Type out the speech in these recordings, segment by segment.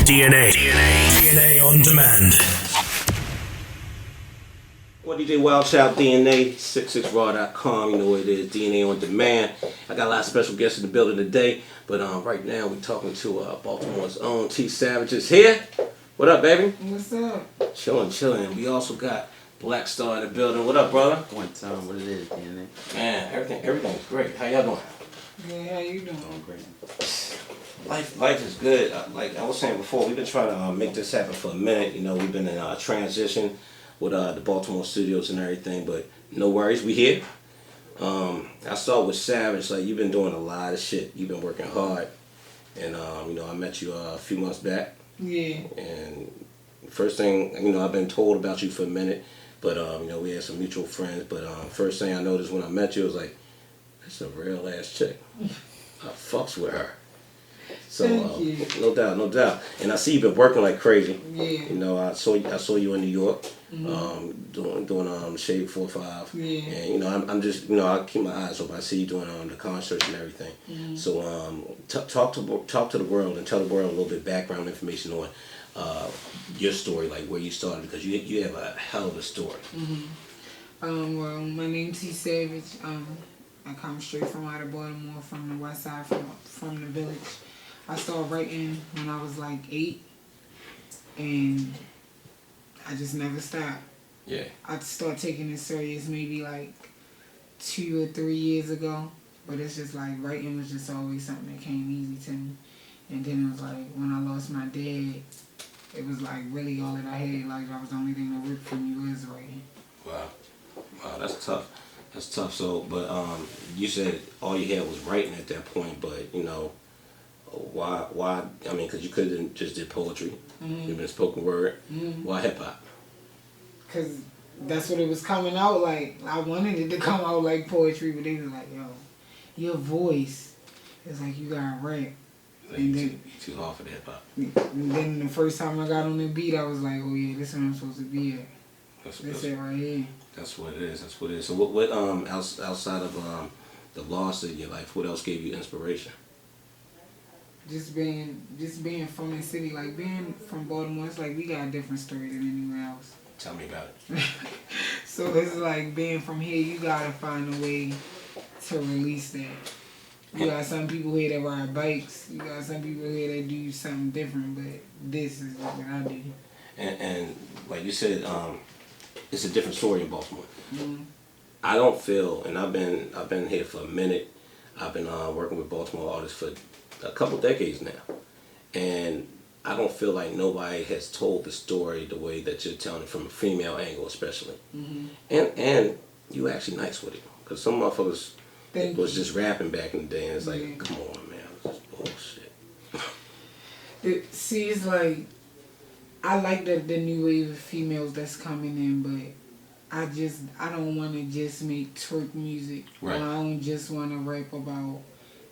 DNA on demand. Well, DJ Wild Child DNA, 66raw.com. You know what it is, DNA on demand. I got a lot of special guests in the building today, but right now we're talking to Baltimore's own T Savage is here. What up, baby? What's up? Chilling. We also got Blaqstarr in the building. What up, brother? One time, what it is, DNA. Man, everything's great. How y'all doing? Good, how you doing? Doing great. Life is good. Like I was saying before, we've been trying to make this happen for a minute. You know, we've been in a transition with the Baltimore studios and everything, but no worries, we here. I start with Savage. Like, you've been doing a lot of shit. You've been working hard, and you know, I met you a few months back. Yeah. And first thing, you know, I've been told about you for a minute, but you know, we had some mutual friends. But first thing I noticed when I met you was like, that's a real ass chick. I fucks with her. So Thank you. no doubt. And I see you've been working like crazy. Yeah. You know, I saw you in New York, Mm-hmm. doing Shade 4-5. Yeah. And you know, I'm just, you know, I keep my eyes open. I see you doing the concerts and everything. Mm-hmm. So talk to the world and tell the world a little bit background information on your story, like where you started, because you have a hell of a story. Mm-hmm. Well, my name's T Savage. I come straight from out of Baltimore, from the west side, from the village. I started writing when I was like 8, and I just never stopped. Yeah. I started taking it serious maybe like 2 or 3 years ago, but it's just like writing was just always something that came easy to me. And then it was like when I lost my dad, it was like really all that I had. Like, that was the only thing that worked for me was writing. Wow, that's tough. So, but you said all you had was writing at that point, but you know, why? I mean, because you could have just did poetry. You've been spoken word. Why hip hop? Because that's what it was coming out like. I wanted it to come out like poetry, but they was like, yo, your voice is like, you gotta rap. And then, too hard for the hip hop. And then the first time I got on the beat, I was like, oh yeah, this is where I'm supposed to be at. That's it right here. That's what it is. So what outside of the loss of your life, what else gave you inspiration? Just being from the city, like being from Baltimore, it's like we got a different story than anywhere else. Tell me about it. So it's like being from here, you gotta find a way to release that. You got some people here that ride bikes. You got some people here that do something different, but this is what I do. And like you said, it's a different story in Baltimore. Mm-hmm. I don't feel, and I've been here for a minute. I've been working with Baltimore artists for a couple decades now, and I don't feel like nobody has told the story the way that you're telling it from a female angle, especially. And you actually nice with it, because some motherfuckers was just rapping back in the day, and it's like, come on, man, this is bullshit. See, it's like, I like the new wave of females that's coming in, but I don't want to just make twerk music. Right. Or I don't just want to rap about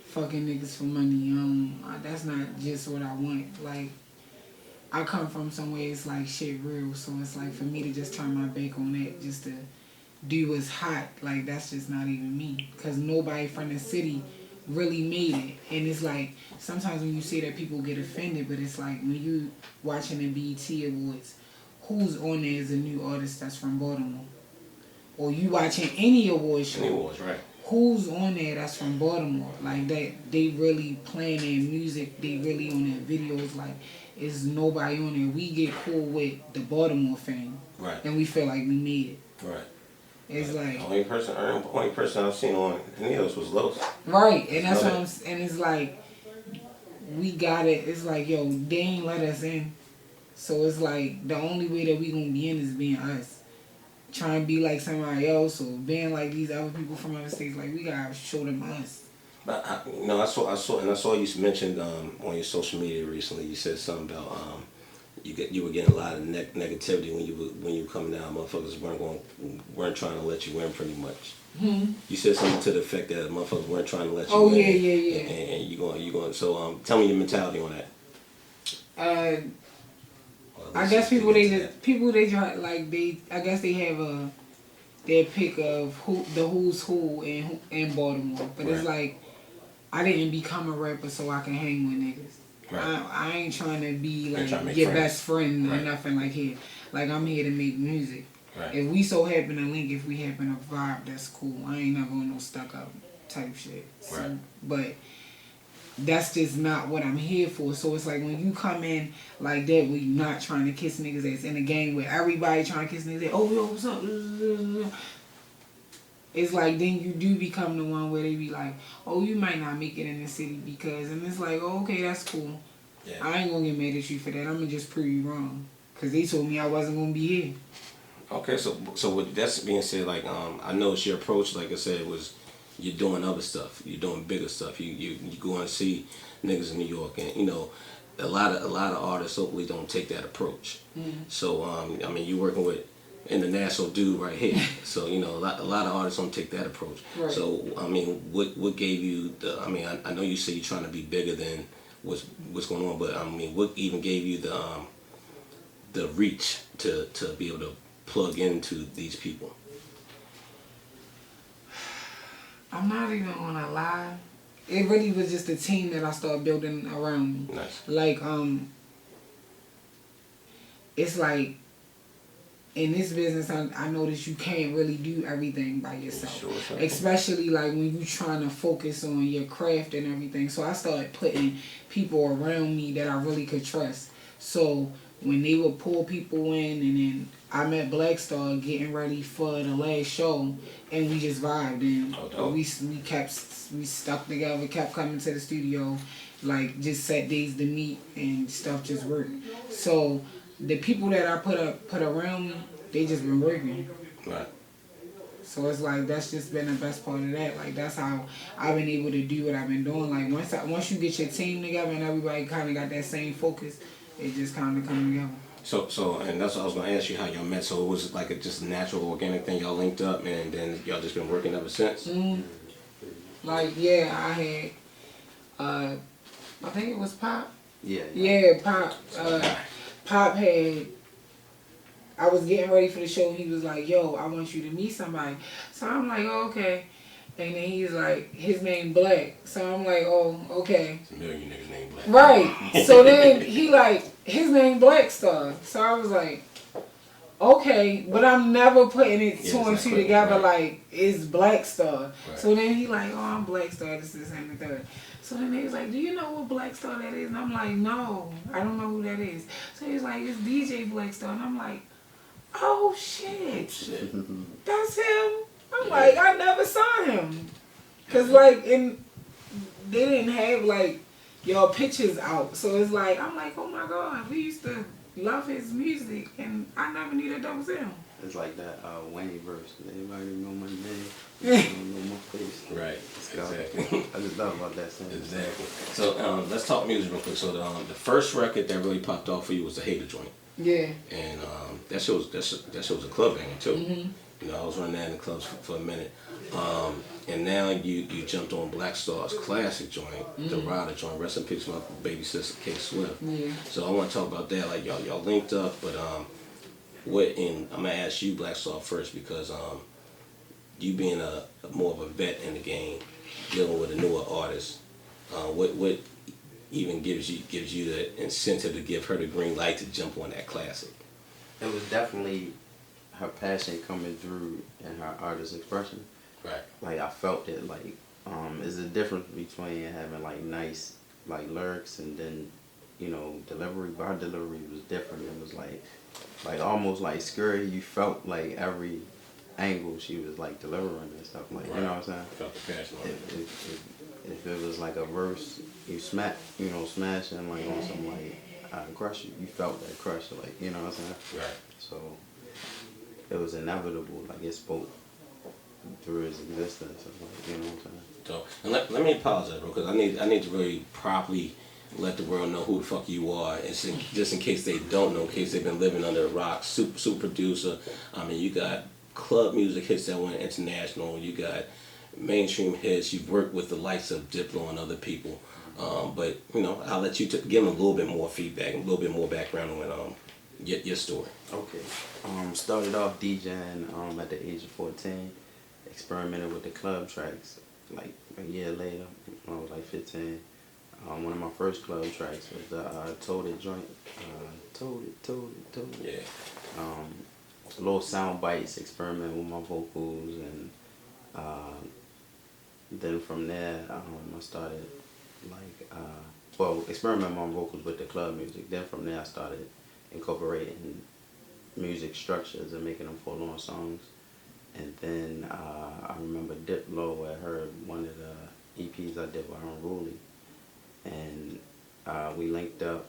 fucking niggas for money. That's not just what I want. Like, I come from somewhere it's like shit real, so it's like for me to just turn my back on that just to do what's hot, like that's just not even me. Cause nobody from the city really made it. And it's like, sometimes when you say that, people get offended, but it's like when you watching the BET Awards, who's on there as a new artist that's from Baltimore? Or you watching any award show, Any awards, right? who's on there that's from Baltimore? Like, that they really playing their music, they really on their videos, like, it's nobody on there. We get cool with the Baltimore fame. Right. And we feel like we made it. Right. It's like, The only person I've seen on any of those was Los. right, and that's what I'm, and it's like, we got it. It's like, yo, they ain't let us in. So it's like, the only way that we gonna be in is being us. Trying to be like somebody else, or being like these other people from other states. Like, we gotta show them us. But I saw you mentioned on your social media recently. You said something about you were getting a lot of negativity when you were coming down. Motherfuckers weren't trying to let you in, pretty much. You said something to the effect that motherfuckers weren't trying to let you in. Oh yeah. And you going. So tell me your mentality on that. I guess people they try, like, I guess they have their pick of who's who in Baltimore, but Right. It's like, I didn't become a rapper so I can hang with niggas. Right. I ain't trying to be You're trying to like make your friends. best friend or Right. nothing like here. Like I'm here to make music. Right. If we so happen to link, if we happen to vibe, that's cool. I ain't never on no stuck up type shit. So, Right. but that's just not what I'm here for. So it's like when you come in like that, we not trying to kiss niggas ass in a game where everybody trying to kiss niggas ass. Oh yo, what's up? It's like then you do become the one where they be like, oh, you might not make it in the city because, and it's like, oh, okay, that's cool. Yeah. I ain't gonna get mad at you for that. I'm gonna just prove you wrong because they told me I wasn't gonna be here. Okay, so with that being said, like I noticed your approach, like I said, was you're doing other stuff, you're doing bigger stuff. You go and see niggas in New York, and you know, a lot of artists hopefully don't take that approach. So I mean, you working with international dude right here, so you know a lot of artists don't take that approach. Right. So I mean, what gave you the? I mean, I know you say you're trying to be bigger than what's going on, but I mean, what even gave you the reach to be able to plug into these people? I'm not even gonna lie. It really was just a team that I started building around me. Nice. Like it's like in this business, I noticed you can't really do everything by yourself. Sure. Especially like when you trying to focus on your craft and everything. So I started putting people around me that I really could trust. So when they would pull people in, and then I met Blaqstarr getting ready for the last show, and we just vibed, and we stuck together, kept coming to the studio, like just set days to meet, and stuff just worked. So the people that I put around me, they just been working. Right. So it's like that's just been the best part of that. Like that's how I've been able to do what I've been doing. Like once you get your team together and everybody kind of got that same focus, it just kind of come together. So, and that's what I was gonna ask you, how y'all met. So it was like just a natural, organic thing. Y'all linked up, and then y'all just been working ever since. Like yeah, I had, I think it was Pop. Yeah, Pop. Pop had. I was getting ready for the show, and he was like, "Yo, I want you to meet somebody." So I'm like, oh, "Okay." And then he's like, his name Black. So I'm like, oh, okay. It's a million niggas named Black. Right. So then he like, his name Blaqstarr. So I was like, okay. But I'm never putting it two and two together like, it's Blaqstarr. Right. So then he like, oh, I'm Blaqstarr, this and the third. So then he was like, do you know what Blaqstarr that is? And I'm like, no, I don't know who that is. So he's like, it's DJ Blaqstarr. And I'm like, oh, shit. That's him. I'm like, I never saw him. Cause like they didn't have like your pictures out. So it's like, I'm like, oh my God, we used to love his music and I never knew that was him. it's like that Wayne verse. Everybody know my name. They don't know my face. Right. So, Exactly. I just thought about that song. Exactly. So let's talk music real quick. So the first record that really popped off for you was the Hater Joint. Yeah. And that show was a club banger too. You know, I was running that in the clubs for a minute. And now you jumped on Blaqstarr's classic joint, the Rider joint. Rest in peace, my baby sister K Swift. Yeah. So I want to talk about that. Like y'all linked up, but I'm gonna ask you Blaqstarr first because you being a more of a vet in the game, dealing with a newer artist. What even gives you the incentive to give her the green light to jump on that classic? It was definitely her passion coming through in her artist expression. Right. Like I felt it. Like there's a difference between having like nice like lyrics and then delivery. But her delivery was different. It was like almost like scary. You felt like every angle she was like delivering and stuff. Like Right. you know what I'm saying? Felt the passion on it. If it was like a verse, you smashing like on some like crush you felt that crush, like you know what I'm saying? Right. So it was inevitable, like it spoke through his existence, like, you know what I'm saying? So and let me apologize, bro, because I need to really properly let the world know who the fuck you are, and just in case they don't know, in case they've been living under a rock. Super producer. I mean, you got club music hits that went international. You got mainstream hits. You've worked with the likes of Diplo and other people. But I'll let you give them a little bit more feedback, a little bit more background on your story. Okay. Started off DJing at the age of 14. Experimented with the club tracks. Like a year later, when I was like 15, One of my first club tracks was the Told It joint. Told It. Yeah. Little sound bites, experiment with my vocals, and then from there I started experimenting with my vocals with the club music. Then from there I started incorporating music structures and making them full-on songs. And then I remember Diplo had heard one of the EPs I did with Unruly, and we linked up.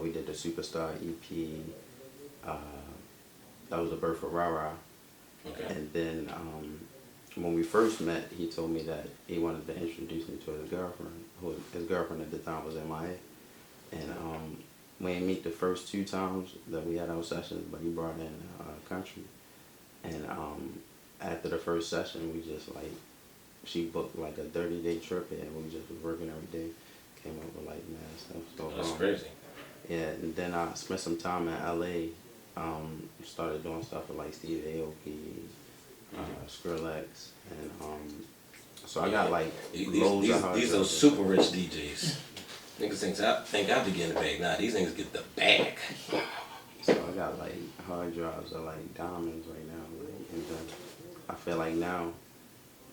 We did the Superstar EP. That was the birth of Rara. Okay. And then when we first met, he told me that he wanted to introduce me to his girlfriend. His girlfriend at the time was MIA. And we didn't meet the first 2 times that we had our sessions, but he brought in country. And after the first session, we just she booked like a 30-day trip, and we just was working every day. Came up with like mad stuff. So, That's crazy. Yeah, and then I spent some time in LA. Started doing stuff with like Steve Aoki, Skrillex, and so I got like loads of hard these are super rich DJs. Niggas think I be getting the bag. Nah, these niggas get the bag. So I got like hard drives of like diamonds right now, and then I feel like now,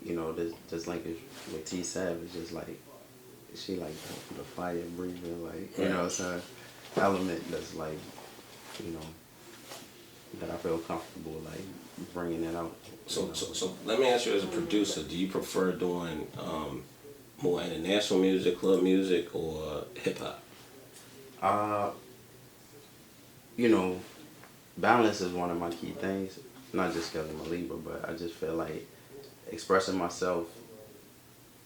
you know, this linkage with T Savage is like she like the fire breathing, like you know, it's an element that's like, you know, that I feel comfortable like bringing it out. So let me ask you, as a producer, do you prefer doing more international music, club music, or hip hop? You know, balance is one of my key things. Not just because I'm a Libra, but I just feel like expressing myself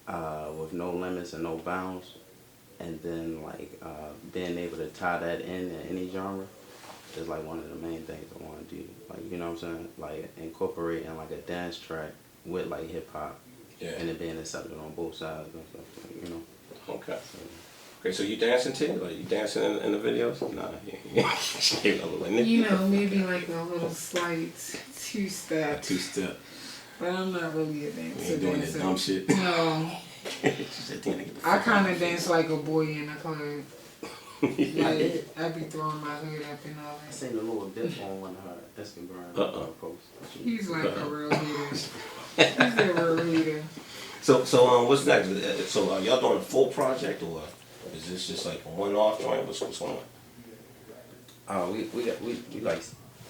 with no limits and no bounds, and then like being able to tie that in any genre is like one of the main things I want to do. Like, you know what I'm saying? Like incorporating like a dance track with like hip hop, and it being accepted on both sides and stuff. Like, you know. Okay. Okay, so you dancing too? Like you dancing in the videos? Nah, you know, maybe like a little slight 2-step. 2-step. But I'm not really a dancer. You ain't doing that dumb shit. No. She said, I kind of dance like a boy in a club. Like, I be throwing my hood up and all I that. seen a little dip on one of her Instagram posts. He's like a real hater. He's a real hater. So what's next? So are y'all doing a full project, or is this just like a one-off joint? What's going on? We like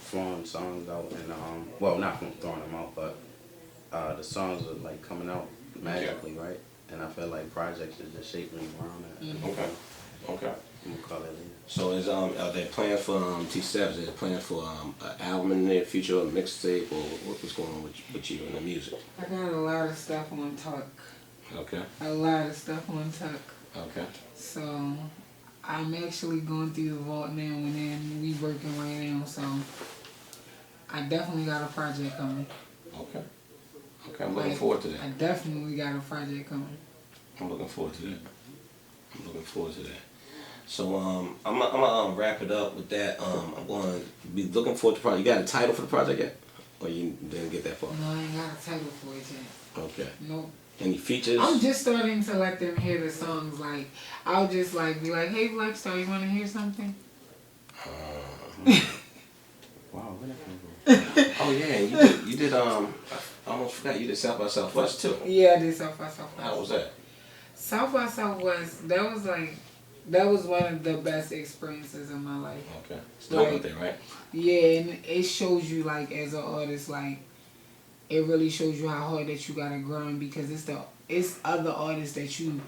throwing songs out, and well, not throwing them out, but the songs are like coming out magically, right? And I feel like projects are just shaping around that. Okay. I'm gonna call it later. So are there plans for T Savage? Are there plans for an album in the near future, a mixtape, or what's going on with you and the music? I got a lot of stuff on tuck. Okay. A lot of stuff on tuck. Okay. So I'm actually going through the vault now, and then we working right now. So I definitely got a project coming. Okay. Okay, I'm looking forward to that. I definitely got a project coming. I'm looking forward to that. So I'm gonna wrap it up with that. I'm going to be looking forward to the project. You got a title for the project yet? Or you didn't get that far? No, I ain't got a title for it yet. Okay. Nope. Any features? I'm just starting to let them hear the songs. Like, I'll just like be like, "Hey, Blaqstarr, you want to hear something?" Wow, where that come from? Oh yeah, you did I almost forgot you did South by Southwest too. Yeah, I did South by Southwest. How was that? South by Southwest, that was one of the best experiences in my life. Okay. Still Like, out there, right? Yeah, and it shows you, like, as an artist, like, it really shows you how hard that you gotta grind, because it's other artists that you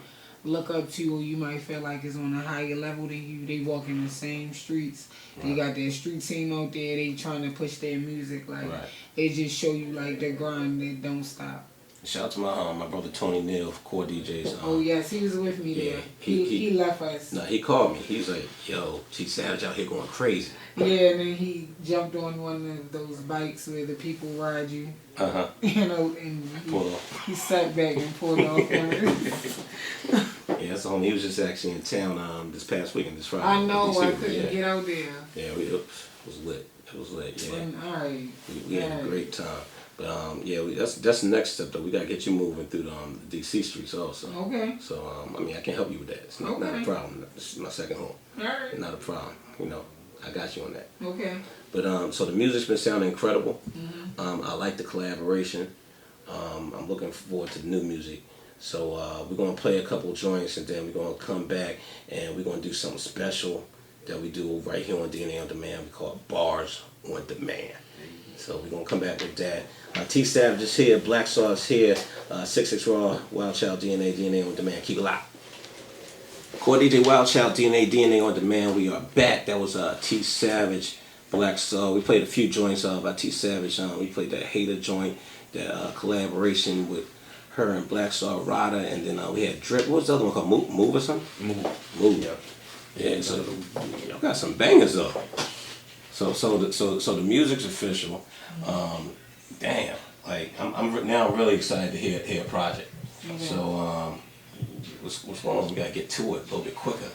look up to, or you might feel like is on a higher level than you. They walk in the same streets. Right. They got their street team out there. They trying to push their music. Like, it just show you like the grind that don't stop. Shout out to my brother Tony Neal, Core DJs. Oh yes, he was with me there. He left us. No, he called me. He was like, "Yo, T Savage out here going crazy." Yeah, and then he jumped on one of those bikes where the people ride you. You know, and he sat back and pulled off. Yeah, so he was just actually in town this past weekend, this Friday. I know, I couldn't get out there. Yeah, it was lit. It was lit, yeah. Alright. We had a great time. But yeah, that's the next step though. We gotta get you moving through the DC streets also. Okay. So I mean, I can help you with that. It's not a problem. This is my second home. All right. Not a problem. You know, I got you on that. Okay. But so the music's been sounding incredible. Mm-hmm. I like the collaboration. I'm looking forward to the new music. So we're gonna play a couple joints and then we're gonna come back and we're gonna do something special that we do right here on DNA on Demand. We call it Bars on Demand. So we're gonna come back with that. T Savage is here, Blaqstarr is here, 66 Raw, Wild Child DNA on Demand. Keep it locked. Core DJ Wild Child DNA on Demand. We are back. That was T Savage, Blaqstarr. We played a few joints by T Savage. We played that Hater joint, that collaboration with her and Blaqstarr, Rada, and then we had Drip. What was the other one called? Move or something? Move. Yeah. So y'all got some bangers though. So the music's official. Damn, like I'm now really excited to hear a project. Okay. So what's going on? We gotta get to it a little bit quicker.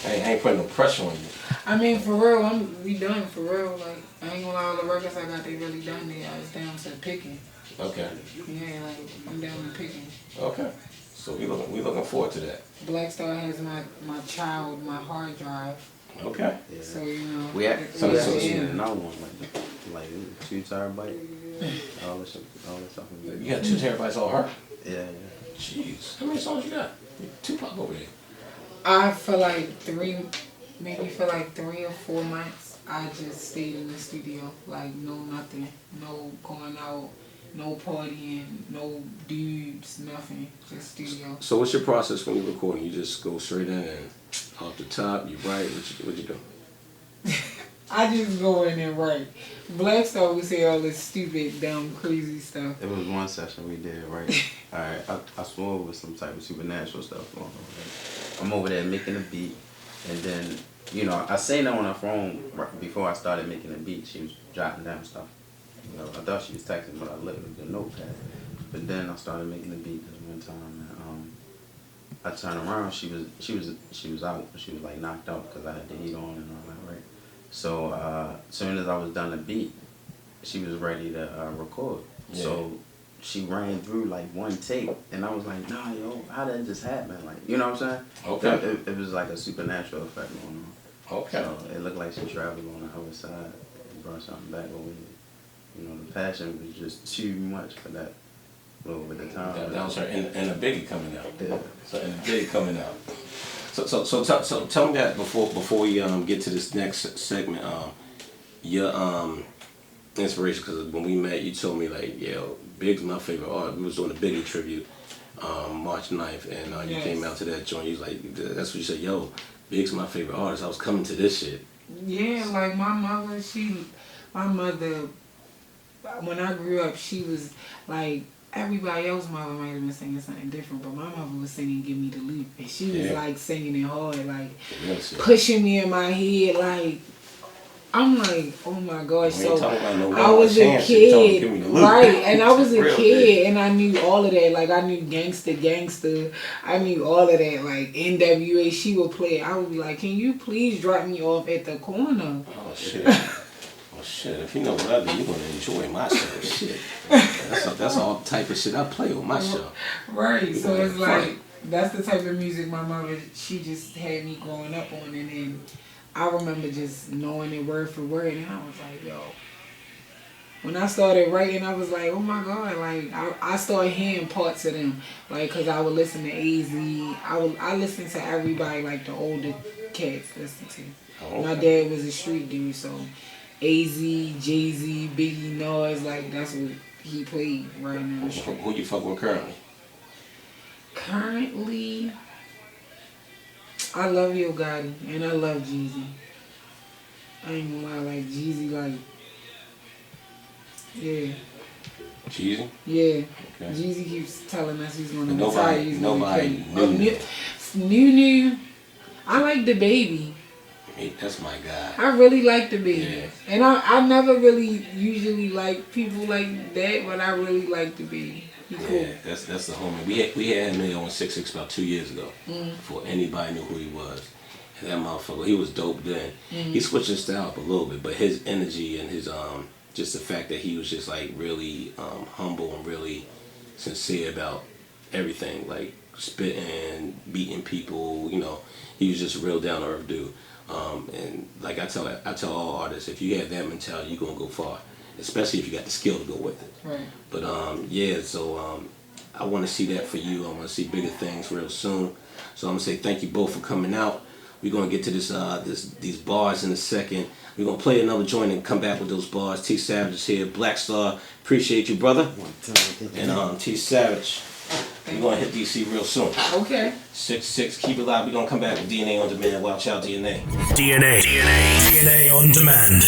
I ain't putting no pressure on you. I mean, for real, we done for real. Like, I ain't gonna lie, all the records I got, they really done. I was down to picking. Okay. Yeah, like I'm down to picking. Okay. So we looking forward to that. Blaqstarr has my child, my hard drive. Okay. Yeah. So you know. We had so another one like 2 terabytes. All this stuff. You got 2 terabytes on her? Yeah. Jeez. How many songs you got? Tupac over there. I feel like 3 or 4 months, I just stayed in the studio. Like, no nothing. No going out, no partying, no dudes, nothing. Just studio. So what's your process when you're recording? You just go straight in and off the top, you write, what you do? I just go in and write. Blaqstarr would say all this stupid, dumb, crazy stuff. It was one session we did, right? Alright, I swore it was some type of supernatural stuff going on. Right? I'm over there making a beat, and then, you know, I seen her on her phone right before I started making the beat. She was jotting down stuff. You know, I thought she was texting, but I looked at the notepad. But then I started making the beat this one time, and I turned around. She was out. She was like knocked out because I had the heat on and all that, right? So as soon as I was done the beat, she was ready to record. Yeah. So she ran through like one tape, and I was like, nah, yo, how did that just happen? Like, you know what I'm saying? Okay. It was like a supernatural effect going on. Okay. So it looked like she traveled on the other side and brought something back over here. You know, the passion was just too much for that little bit of time. That was her and a Biggie coming out. Yeah. So and a Biggie coming out. So tell me that before we get to this next segment, your inspiration, because when we met, you told me like, yo, Big's my favorite artist. We was doing a Biggie tribute, March 9th, and you came out to that joint. You was like, that's what you said, yo, Big's my favorite artist. I was coming to this shit. Yeah, like my mother, when I grew up, she was like, everybody else's mother might have been singing something different, but my mother was singing Give Me the Loop, and she was like singing it hard, like pushing me in my head, like, I'm like, oh my gosh. So I was a kid, right? And I was a kid, and I knew all of that. Like, I knew Gangsta. I knew all of that. Like, NWA, she would play. I would be like, can you please drop me off at the corner? Oh shit. Oh shit. If you know what I do, you're gonna enjoy my show. Shit. That's all type of shit I play on my show. Right. So it's like, that's the type of music my mother, she just had me growing up on, and then I remember just knowing it word for word, and I was like, yo. When I started writing, I was like, oh my God, like, I started hearing parts of them, like, because I would listen to AZ. I listened to everybody, like, the older cats listen to. Okay. My dad was a street dude, so AZ, Jay-Z, Biggie, Nas, like, that's what he played right in the street. Who you fuck with currently? Currently, I love Yo Gotti, and I love Jeezy. I ain't gonna lie, like Jeezy, like, yeah. Jeezy? Yeah. Okay. Jeezy keeps telling us he's gonna retire. Nobody new. I like the baby. That's my guy. I really like the baby. Yeah. And I never really usually like people like that, but I really like the baby. Cool. Yeah, that's the homie. We had him on 6'6" about 2 years ago. Before anybody knew who he was. And that motherfucker, he was dope then. He switched his style up a little bit, but his energy and his just the fact that he was just like really humble and really sincere about everything, like spitting, beating people. You know, he was just a real down to earth dude. And like I tell all artists, if you have that mentality, you're gonna go far, especially if you got the skill to go with it. Right. But so I want to see that for you. I want to see bigger things real soon. So I'm gonna say thank you both for coming out. We're gonna get to these bars in a second. We're gonna play another joint and come back with those bars. T Savage is here. Blaqstarr, appreciate you, brother. And T Savage, we're gonna hit DC real soon. Okay. 6-6, keep it live. We're gonna come back with DNA on Demand. Watch out, DNA. DNA on Demand.